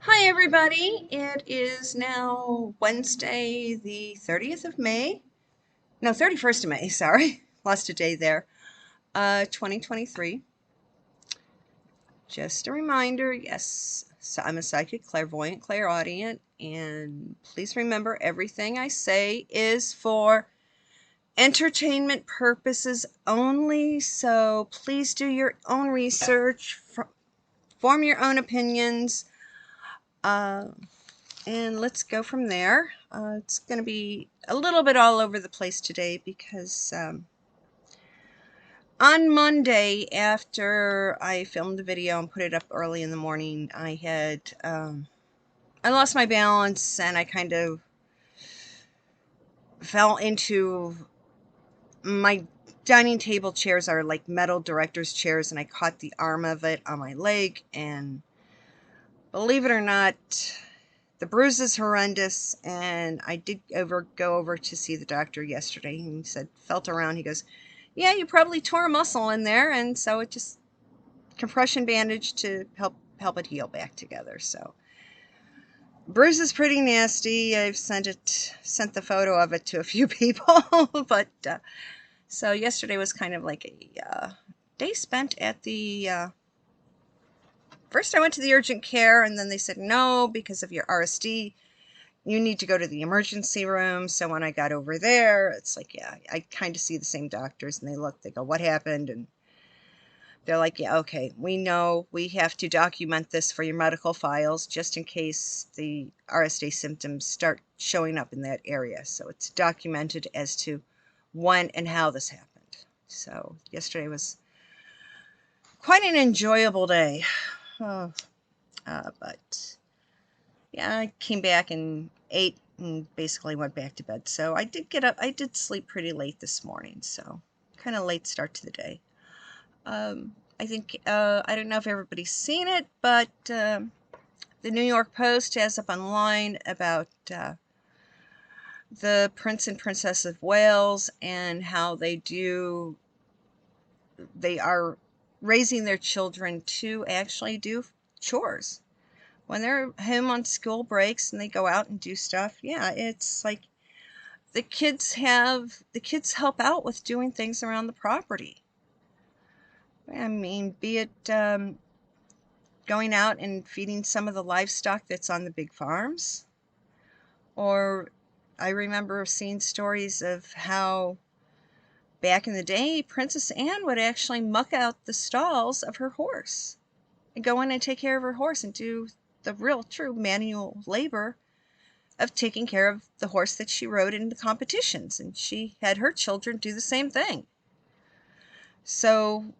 Hi everybody, it is now Wednesday the 30th of May. No, 31st of May, sorry. Lost a day there. 2023. Just a reminder, yes, so I'm a psychic, clairvoyant, clairaudient, and please remember everything I say is for entertainment purposes only, so please do your own research, form your own opinions. And let's go from there. It's going to be a little bit all over the place today because on Monday, after I filmed the video and put it up early in the morning, I lost my balance and I kind of fell into my dining table chairs are like metal director's chairs, and I caught the arm of it on my leg, and believe it or not, the bruise is horrendous, and I did go over to see the doctor yesterday. And he said, felt around. He goes, "Yeah, you probably tore a muscle in there," and so it just compression bandage to help it heal back together. So bruise is pretty nasty. I've sent the photo of it to a few people, but so yesterday was kind of like a day spent at the. First, I went to the urgent care, and then they said no, because of your RSD. You need to go to the emergency room. So when I got over there, it's like, yeah, I kind of see the same doctors, and they go, "What happened?" And they're like, "Yeah, okay, we know we have to document this for your medical files just in case the RSD symptoms start showing up in that area." So it's documented as to when and how this happened. So yesterday was quite an enjoyable day. Oh, but yeah, I came back and ate and basically went back to bed. So I did get up. I did sleep pretty late this morning, so kind of late start to the day. I think I don't know if everybody's seen it, but the New York Post has up online about the Prince and Princess of Wales and how they are raising their children to actually do chores. When they're home on school breaks and they go out and do stuff, yeah, it's like the kids help out with doing things around the property. I mean, be it going out and feeding some of the livestock that's on the big farms, or I remember seeing stories of how back in the day, Princess Anne would actually muck out the stalls of her horse and go in and take care of her horse and do the real true manual labor of taking care of the horse that she rode in the competitions, and she had her children do the same thing. So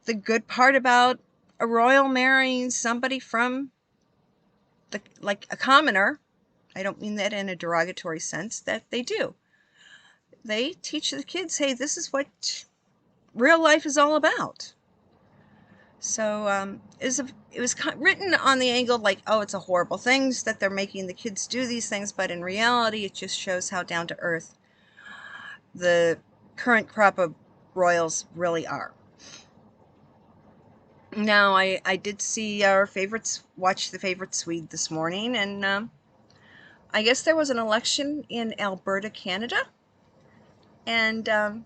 the good part about a royal marrying somebody from like a commoner, I don't mean that in a derogatory sense, that they teach the kids, hey, this is what real life is all about. So it was written on the angle like, oh, it's a horrible thing that they're making the kids do these things, but in reality, it just shows how down to earth the current crop of royals really are. Now, I did see watch the favorite Swede this morning, and I guess there was an election in Alberta, Canada, and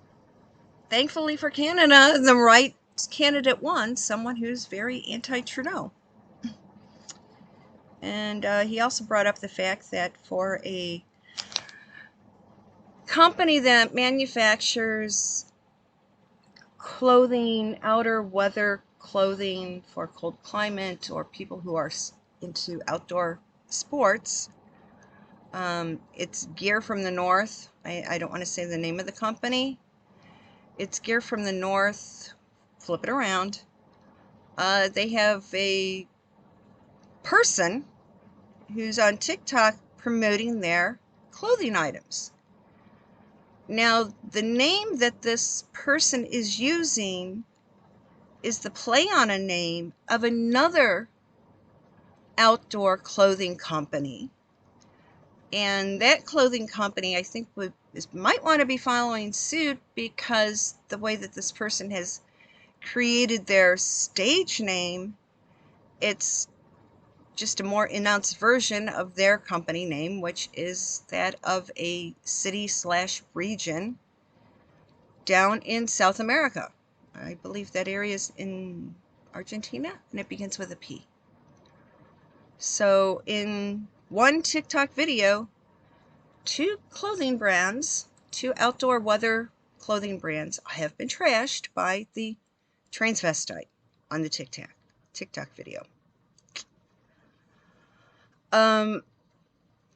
thankfully for Canada, the right candidate won, someone who's very anti-Trudeau. And he also brought up the fact that for a company that manufactures clothing, outer weather clothing for cold climate or people who are into outdoor sports, it's Gear from the North. I don't want to say the name of the company. It's Gear from the North. Flip it around. They have a person who's on TikTok promoting their clothing items. Now, the name that this person is using is the play on a name of another outdoor clothing company. And that clothing company, I think, might want to be following suit, because the way that this person has created their stage name, it's just a more announced version of their company name, which is that of a city/region down in South America. I believe that area is in Argentina, and it begins with a P. So in one TikTok video, two outdoor weather clothing brands have been trashed by the transvestite on the TikTok video.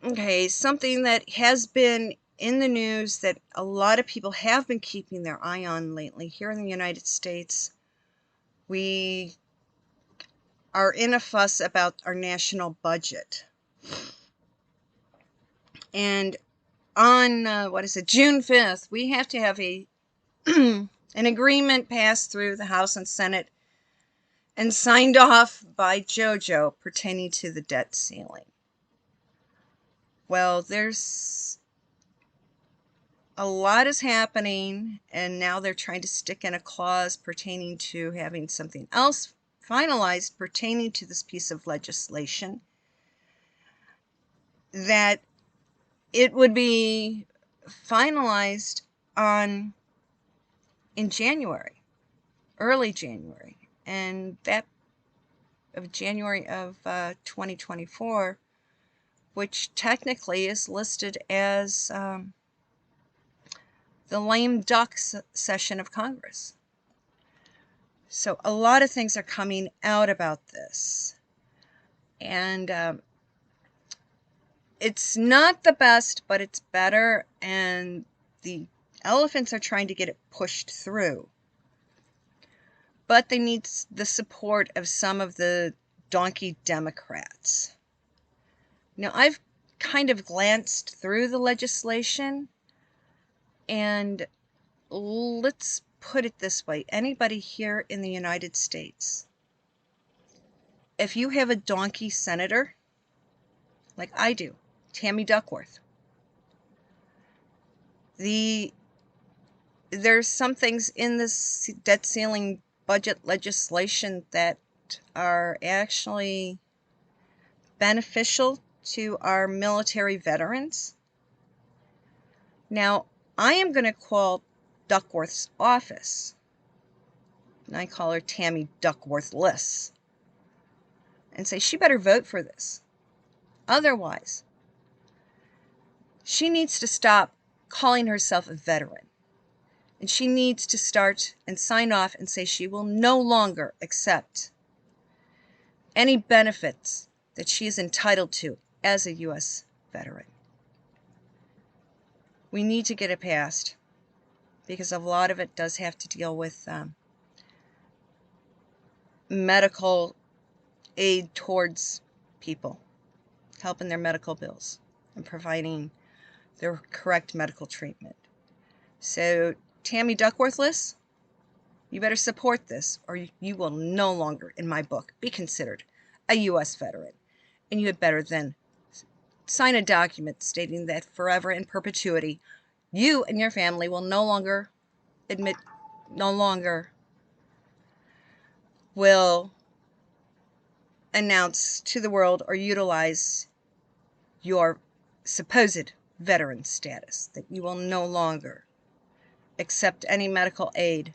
Okay, something that has been in the news that a lot of people have been keeping their eye on lately here in the United States. We are in a fuss about our national budget. And on, June 5th, we have to have an agreement passed through the House and Senate and signed off by JoJo pertaining to the debt ceiling. Well, there's a lot is happening, and now they're trying to stick in a clause pertaining to having something else finalized pertaining to this piece of legislation, that it would be finalized in January, early January, and that of January of 2024, which technically is listed as the lame duck session of Congress. So a lot of things are coming out about this. And it's not the best, but it's better. And the elephants are trying to get it pushed through. But they need the support of some of the donkey Democrats. Now, I've kind of glanced through the legislation, and let's put it this way. Anybody here in the United States, if you have a donkey senator, like I do, Tammy Duckworth, there's some things in this debt ceiling budget legislation that are actually beneficial to our military veterans. Now, I am going to call Duckworth's office, and I call her Tammy Duckworthless, and say she better vote for this. Otherwise, she needs to stop calling herself a veteran, and she needs to start and sign off and say she will no longer accept any benefits that she is entitled to as a U.S. veteran. We need to get it passed, because a lot of it does have to deal with medical aid towards people, helping their medical bills and providing their correct medical treatment. So, Tammy Duckworthless, you better support this, or you will no longer, in my book, be considered a U.S. veteran. And you had better then sign a document stating that forever in perpetuity, you and your family will no longer will announce to the world or utilize your supposed veteran status, that you will no longer accept any medical aid,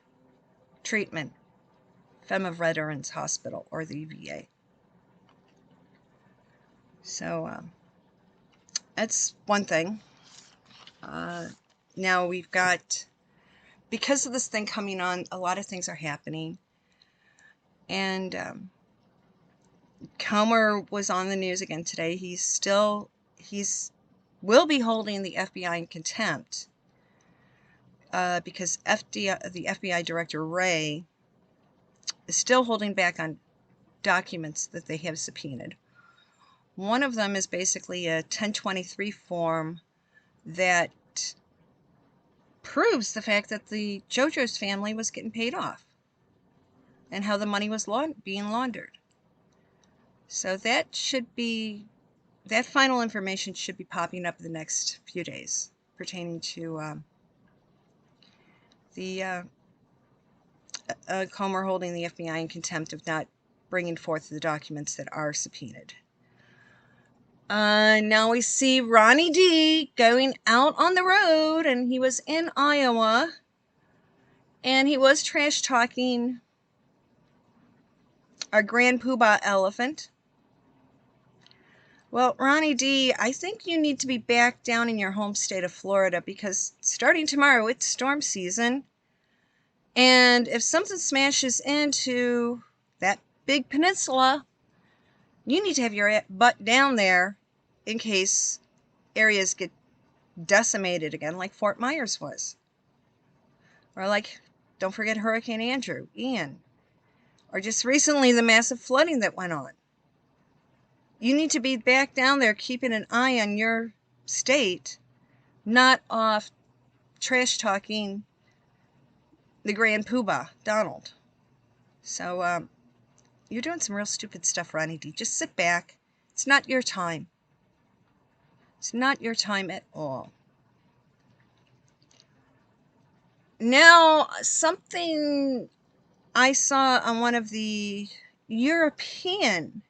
treatment from a Veterans Hospital or the VA. So that's one thing. Now we've got, because of this thing coming on, a lot of things are happening. And Comer was on the news again today. Will be holding the FBI in contempt because the FBI Director Wray is still holding back on documents that they have subpoenaed. One of them is basically a 1023 form that proves the fact that the JoJo's family was getting paid off and how the money was being laundered. So that final information should be popping up in the next few days pertaining to Comer holding the FBI in contempt of not bringing forth the documents that are subpoenaed. Now we see Ronnie D going out on the road, and he was in Iowa, and he was trash talking our Grand Poobah elephant. Well, Ronnie D, I think you need to be back down in your home state of Florida, because starting tomorrow, it's storm season. And if something smashes into that big peninsula, you need to have your butt down there in case areas get decimated again, like Fort Myers was. Or like, don't forget Hurricane Andrew, Ian. Or just recently, the massive flooding that went on. You need to be back down there keeping an eye on your state, not off trash talking the Grand Poobah, Donald. So, you're doing some real stupid stuff, Ronnie D. Just sit back. It's not your time. It's not your time at all. Now, something I saw on one of the European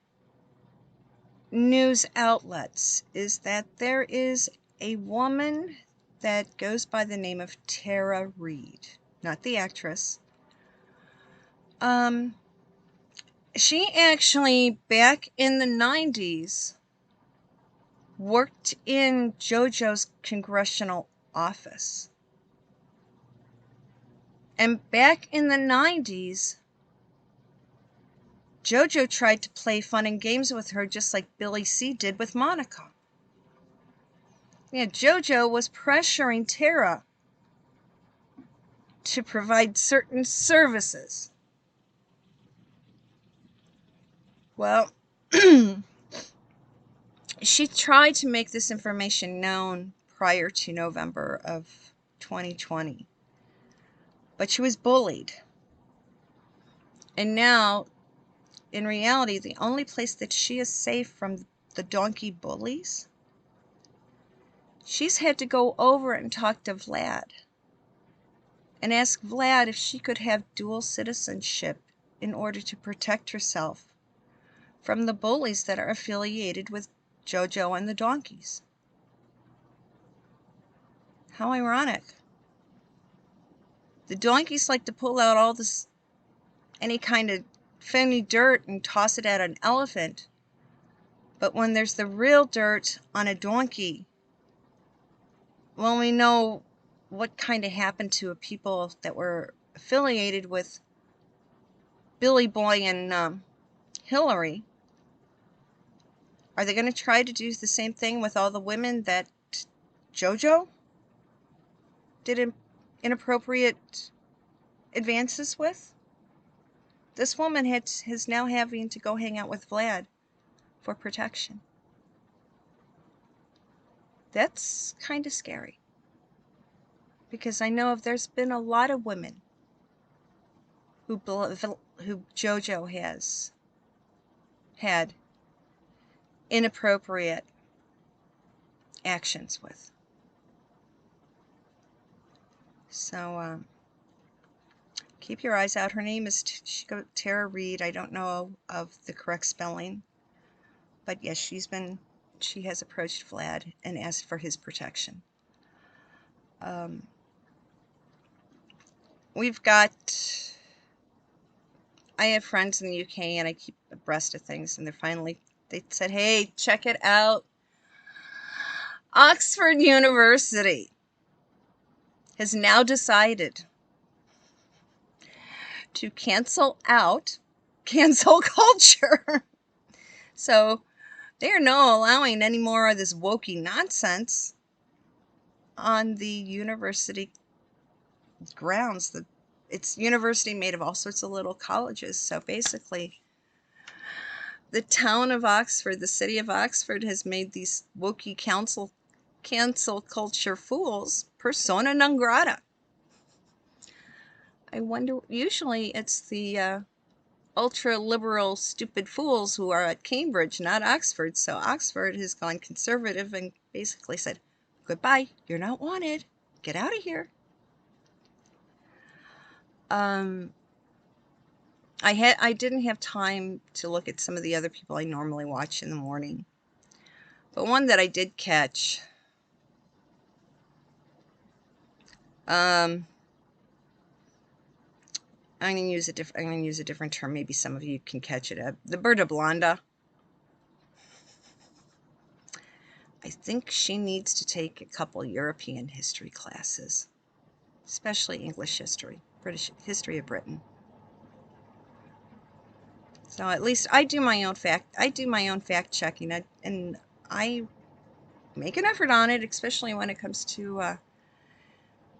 news outlets is that there is a woman that goes by the name of Tara Reid, not the actress. She actually, back in the 90s, worked in JoJo's congressional office. And back in the 90s, JoJo tried to play fun and games with her just like Billy C. did with Monica. Yeah, JoJo was pressuring Tara to provide certain services. Well, she tried to make this information known prior to November of 2020, but she was bullied. And now, in reality, the only place that she is safe from the donkey bullies, she's had to go over and talk to Vlad and ask Vlad if she could have dual citizenship in order to protect herself from the bullies that are affiliated with JoJo and the donkeys. How ironic. The donkeys like to pull out all this, any kind of phony dirt and toss it at an elephant. But when there's the real dirt on a donkey, well, we know what kind of happened to people that were affiliated with Billy Boy and Hillary. Are they going to try to do the same thing with all the women that JoJo did inappropriate advances with? This woman is now having to go hang out with Vlad for protection. That's kind of scary, because I know there's been a lot of women who JoJo has had inappropriate actions with. So, keep your eyes out. Her name is Tara Reid. I don't know of the correct spelling, but yes, she has approached Vlad and asked for his protection. I have friends in the UK, and I keep abreast of things, and they said, hey, check it out. Oxford University has now decided to cancel out cancel culture. So they are not allowing any more of this wokey nonsense on the university grounds. It's university made of all sorts of little colleges. So basically, the town of Oxford, the city of Oxford, has made these wokey cancel culture fools persona non grata. I wonder, usually it's the ultra-liberal stupid fools who are at Cambridge, not Oxford. So Oxford has gone conservative and basically said, goodbye, you're not wanted. Get out of here. I didn't have time to look at some of the other people I normally watch in the morning. But one that I did catch, I'm going to use a different term. Maybe some of you can catch it. The Berta Blonda. I think she needs to take a couple European history classes, especially English history, British history of Britain. So at least I do my own fact checking, and I make an effort on it, especially when it comes to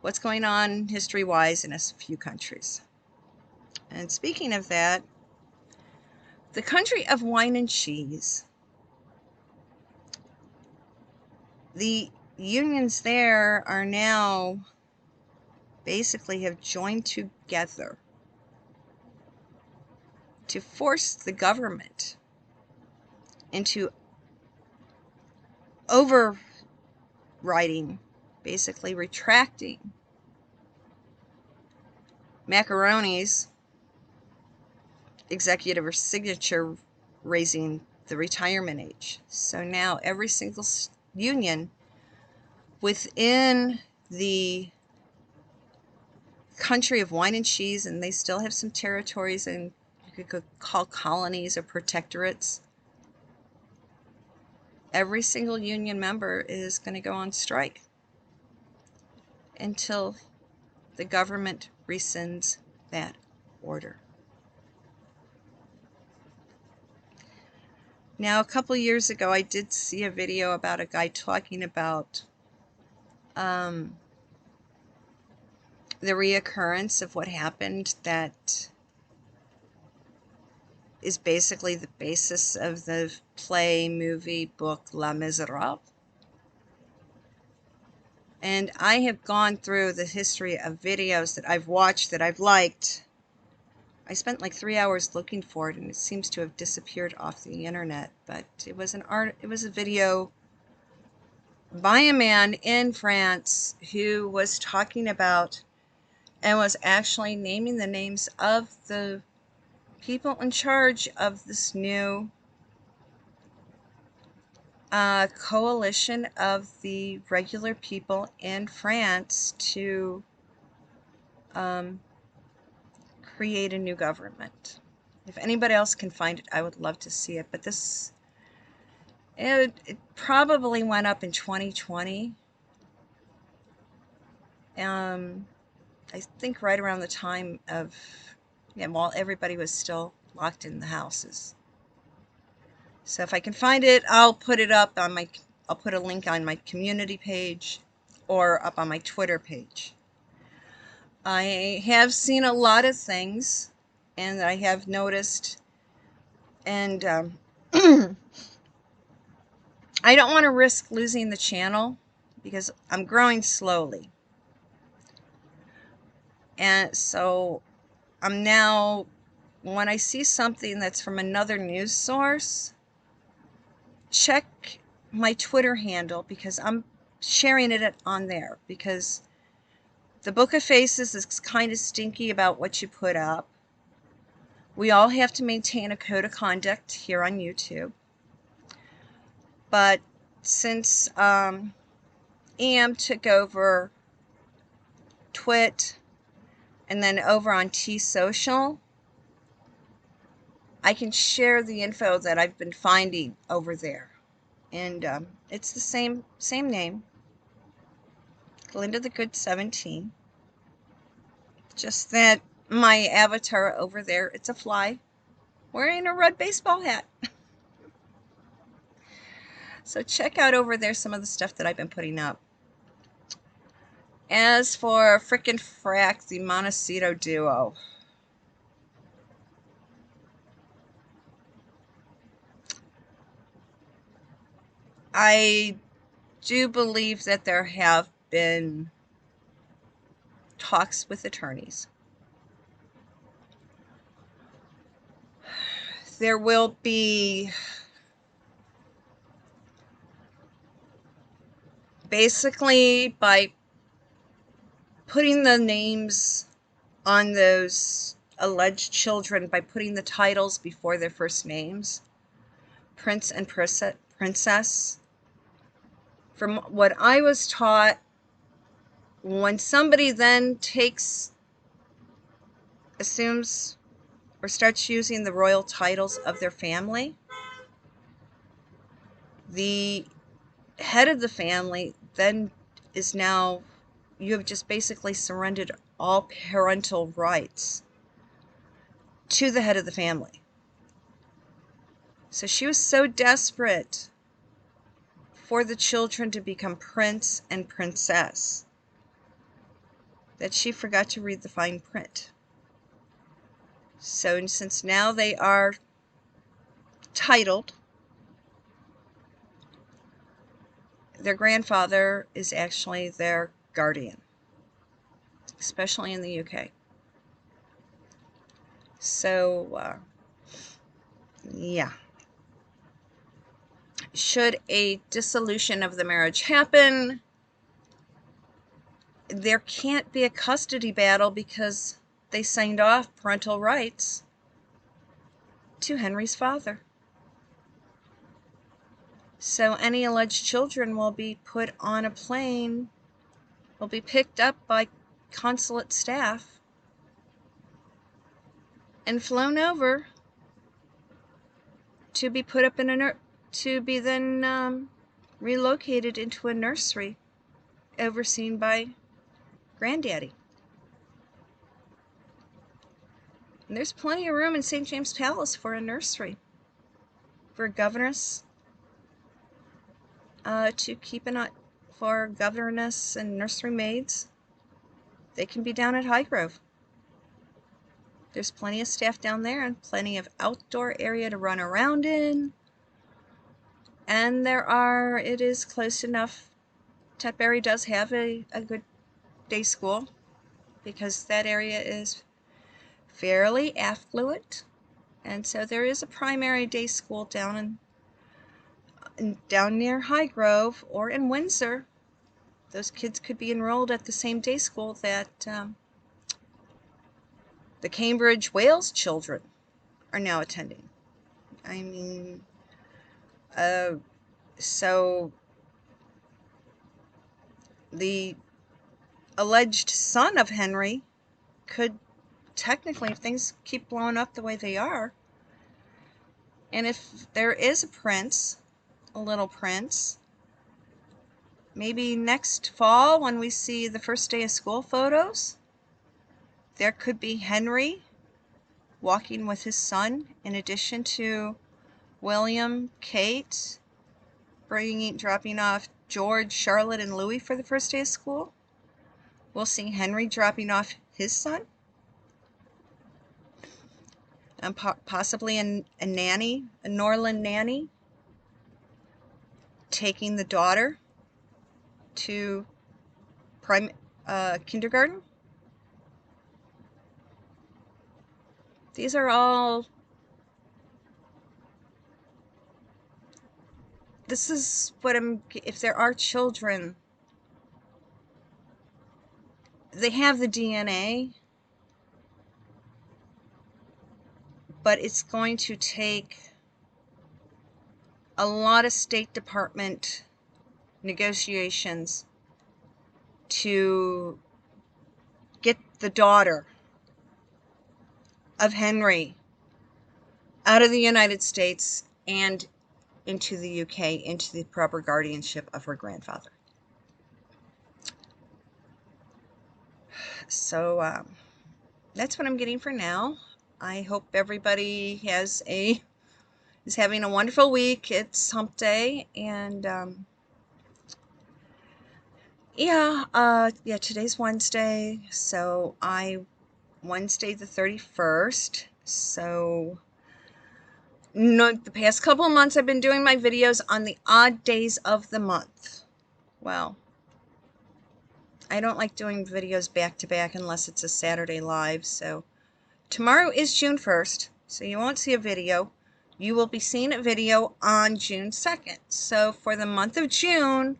what's going on history-wise in a few countries. And speaking of that, the country of wine and cheese, the unions there are now basically have joined together to force the government into overriding, basically retracting Macaroni's executive or signature raising the retirement age. So now every single union within the country of wine and cheese, and they still have some territories and you could call colonies or protectorates, every single union member is going to go on strike until the government rescinds that order. Now, a couple years ago, I did see a video about a guy talking about the reoccurrence of what happened that is basically the basis of the play, movie, book, Les Miserables. And I have gone through the history of videos that I've watched, that I've liked. I spent like 3 hours looking for it, and it seems to have disappeared off the internet. But it was a video by a man in France who was talking about and was actually naming the names of the people in charge of this new coalition of the regular people in France to create a new government. If anybody else can find it, I would love to see it. But it probably went up in 2020. I think right around the time of, while everybody was still locked in the houses. So if I can find it, I'll put it up on I'll put a link on my community page or up on my Twitter page. I have seen a lot of things, and I have noticed, and I don't want to risk losing the channel because I'm growing slowly. And so I'm now, when I see something that's from another news source, check my Twitter handle, because I'm sharing it on there, because the Book of Faces is kind of stinky about what you put up. We all have to maintain a code of conduct here on YouTube. But since EM took over Twit and then over on T-Social, I can share the info that I've been finding over there. And it's the same name, Glinda the Good 17. Just that my avatar over there, it's a fly wearing a red baseball hat. So check out over there some of the stuff that I've been putting up. As for frickin' frack, the Montecito duo, I do believe that there have been talks with attorneys. There will be basically, by putting the names on those alleged children, by putting the titles before their first names, Prince and Princess, From what I was taught, when somebody then assumes or starts using the royal titles of their family, the head of the family then is now, you have just basically surrendered all parental rights to the head of the family. So she was so desperate for the children to become prince and princess that she forgot to read the fine print. So since now they are titled, their grandfather is actually their guardian, especially in the UK. So, yeah. Should a dissolution of the marriage happen, there can't be a custody battle because they signed off parental rights to Henry's father. So any alleged children will be put on a plane, will be picked up by consulate staff and flown over to be put up in to be then relocated into a nursery overseen by Granddaddy. And there's plenty of room in St. James Palace for a nursery, for a governess, to keep an eye for governess and nursery maids. They can be down at Highgrove. There's plenty of staff down there and plenty of outdoor area to run around in. And it is close enough. Tetbury does have a good day school because that area is fairly affluent. And so there is a primary day school down near Highgrove or in Windsor. Those kids could be enrolled at the same day school that the Cambridge Wales children are now attending. I mean, so the alleged son of Henry could technically, if things keep blowing up the way they are, and if there is a prince, a little prince, maybe next fall when we see the first day of school photos, there could be Henry walking with his son, in addition to William, Kate, dropping off George, Charlotte, and Louis for the first day of school. We'll see Henry dropping off his son, and possibly a nanny, a Norland nanny, taking the daughter to kindergarten. These are all, this is what if there are children, they have the DNA, but it's going to take a lot of State Department negotiations to get the daughter of Henry out of the United States and into the UK, into the proper guardianship of her grandfather. So that's what I'm getting for now. I hope everybody is having a wonderful week. It's hump day, and yeah, today's Wednesday, so Wednesday the 31st, so the past couple of months I've been doing my videos on the odd days of the month. Well, I don't like doing videos back to back unless it's a Saturday live, so tomorrow is June 1st, so you won't see a video. You will be seeing a video on June 2nd. So for the month of June,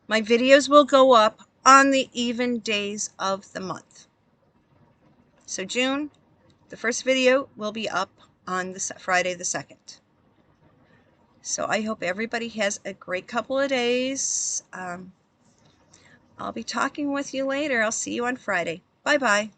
my videos will go up on the even days of the month. So June, the first video will be up on Friday the 2nd. So I hope everybody has a great couple of days. I'll be talking with you later. I'll see you on Friday. Bye-bye.